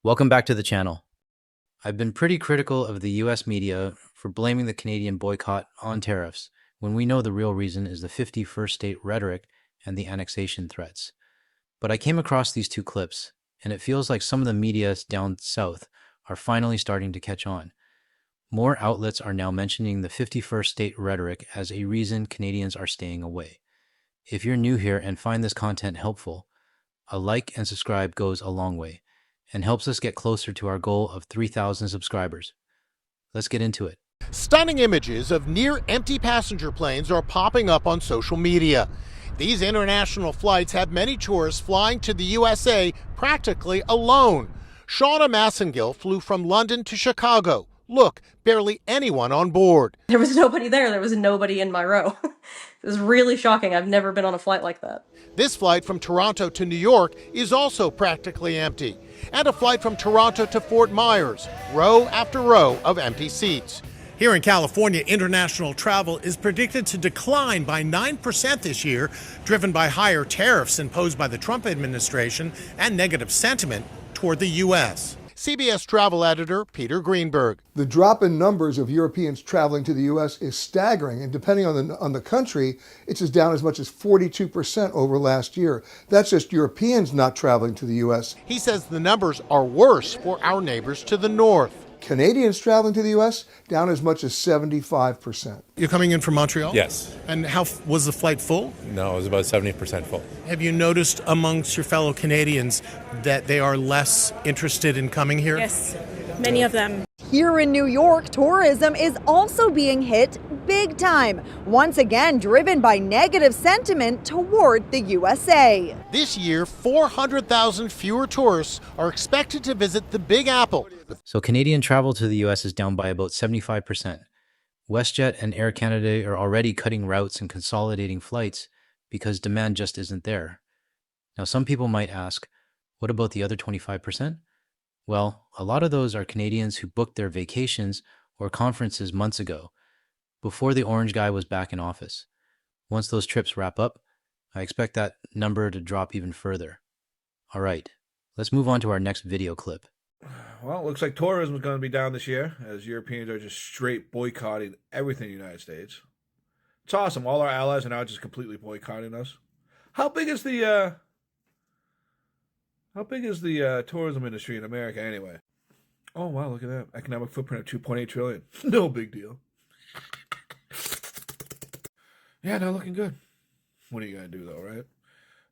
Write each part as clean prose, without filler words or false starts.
Welcome back to the channel. I've been pretty critical of the US media for blaming the Canadian boycott on tariffs when we know the real reason is the 51st state rhetoric and the annexation threats. But I came across these two clips, and it feels like some of the media down south are finally starting to catch on. More outlets are now mentioning the 51st state rhetoric as a reason Canadians are staying away. If you're new here and find this content helpful, a like and subscribe goes a long way and helps us get closer to our goal of 3,000 subscribers. Let's get into it. Stunning images of near-empty passenger planes are popping up on social media. These international flights have many tourists flying to the USA practically alone. Shauna Massengill flew from London to Chicago. Look, barely anyone on board. There was nobody there. There was nobody in my row. It was really shocking. I've never been on a flight like that. This flight from Toronto to New York is also practically empty. And a flight from Toronto to Fort Myers, row after row of empty seats. Here in California, international travel is predicted to decline by 9% this year, driven by higher tariffs imposed by the Trump administration and negative sentiment toward the U.S. CBS travel editor Peter Greenberg. The drop in numbers of Europeans traveling to the U.S. is staggering, and depending on the country, it's down as much as 42% over last year. That's just Europeans not traveling to the U.S. He says the numbers are worse for our neighbors to the north. Canadians traveling to the U.S. down as much as 75%. You're coming in from Montreal? Yes. And how was the flight full? No, it was about 70% full. Have you noticed amongst your fellow Canadians that they are less interested in coming here? Yes, many of them. Here in New York, tourism is also being hit big time, once again driven by negative sentiment toward the USA. This year, 400,000 fewer tourists are expected to visit the Big Apple. So Canadian travel to the US is down by about 75%. WestJet and Air Canada are already cutting routes and consolidating flights because demand just isn't there. Now, some people might ask, what about the other 25%? Well, a lot of those are Canadians who booked their vacations or conferences months ago, before the orange guy was back in office. Once those trips wrap up, I expect that number to drop even further. All right, let's move on to our next video clip. Well, it looks like tourism is going to be down this year, as Europeans are just straight boycotting everything in the United States. It's awesome. All our allies are now just completely boycotting us. How big is the tourism industry in America anyway? Oh, wow, look at that. Economic footprint of $2.8 trillion. No big deal. Yeah, not looking good. What are you going to do, though, right?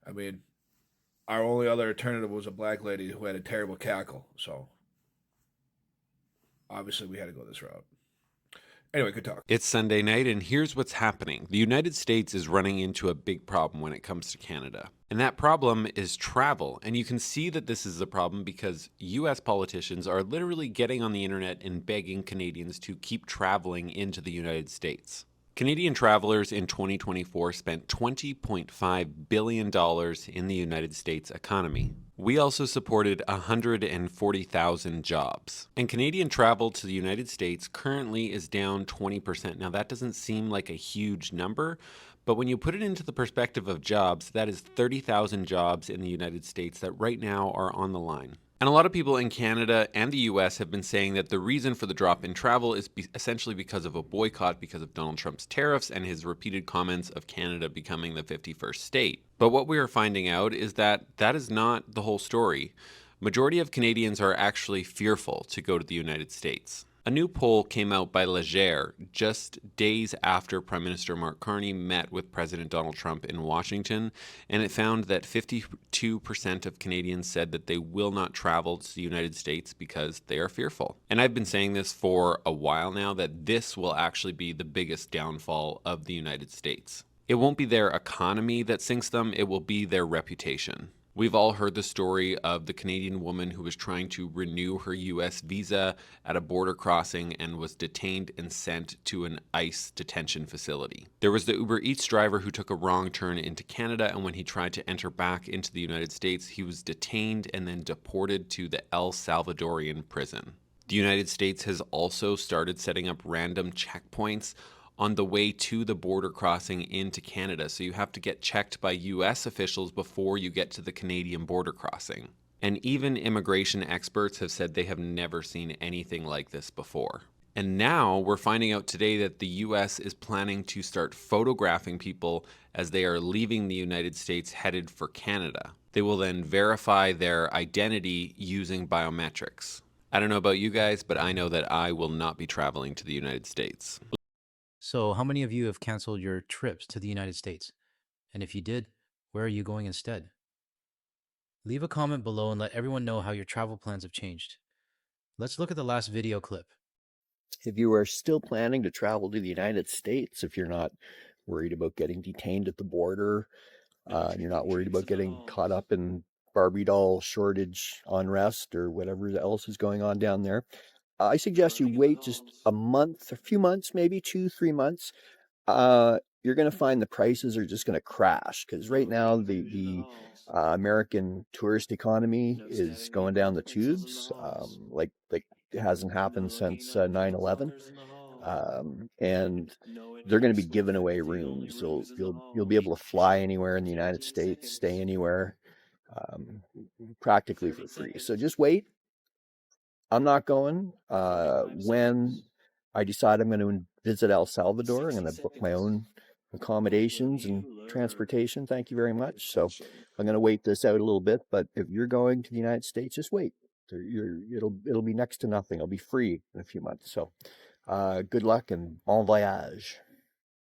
I mean, our only other alternative was a black lady who had a terrible cackle, so obviously we had to go this route. Anyway, good talk. It's Sunday night, and here's what's happening. The United States is running into a big problem when it comes to Canada. And that problem is travel. And you can see that this is a problem because US politicians are literally getting on the internet and begging Canadians to keep traveling into the United States. Canadian travelers in 2024 spent $20.5 billion in the United States economy. We also supported 140,000 jobs. And Canadian travel to the United States currently is down 20%. Now, that doesn't seem like a huge number, but when you put it into the perspective of jobs, that is 30,000 jobs in the United States that right now are on the line. And a lot of people in Canada and the US have been saying that the reason for the drop in travel is essentially because of a boycott because of Donald Trump's tariffs and his repeated comments of Canada becoming the 51st state. But what we are finding out is that that is not the whole story. Majority of Canadians are actually fearful to go to the United States. A new poll came out by Leger just days after Prime Minister Mark Carney met with President Donald Trump in Washington, and it found that 52% of Canadians said that they will not travel to the United States because they are fearful. And I've been saying this for a while now, that this will actually be the biggest downfall of the United States. It won't be their economy that sinks them, it will be their reputation. We've all heard the story of the Canadian woman who was trying to renew her U.S. visa at a border crossing and was detained and sent to an ICE detention facility. There was the Uber Eats driver who took a wrong turn into Canada, and when he tried to enter back into the United States, he was detained and then deported to the El Salvadorian prison. The United States has also started setting up random checkpoints on the way to the border crossing into Canada. So you have to get checked by US officials before you get to the Canadian border crossing. And even immigration experts have said they have never seen anything like this before. And now we're finding out today that the US is planning to start photographing people as they are leaving the United States headed for Canada. They will then verify their identity using biometrics. I don't know about you guys, but I know that I will not be traveling to the United States. So, how many of you have canceled your trips to the United States? And if you did, where are you going instead? Leave a comment below and let everyone know how your travel plans have changed. Let's look at the last video clip. If you are still planning to travel to the United States, if you're not worried about getting detained at the border, you're not worried about getting caught up in Barbie doll shortage unrest or whatever else is going on down there, I suggest you wait just a month, a few months, maybe 2-3 months. You're going to find the prices are just going to crash because right now the American tourist economy is going down the tubes, like it hasn't happened since 9/11, and they're going to be giving away rooms. So you'll be able to fly anywhere in the United States, stay anywhere, um, practically for free. So just wait. I'm not going. When I decide I'm going to visit El Salvador, I'm going to book my own accommodations and transportation. Thank you very much. So I'm going to wait this out a little bit. But if you're going to the United States, just wait. It'll be next to nothing. It'll be free in a few months. So good luck and bon voyage.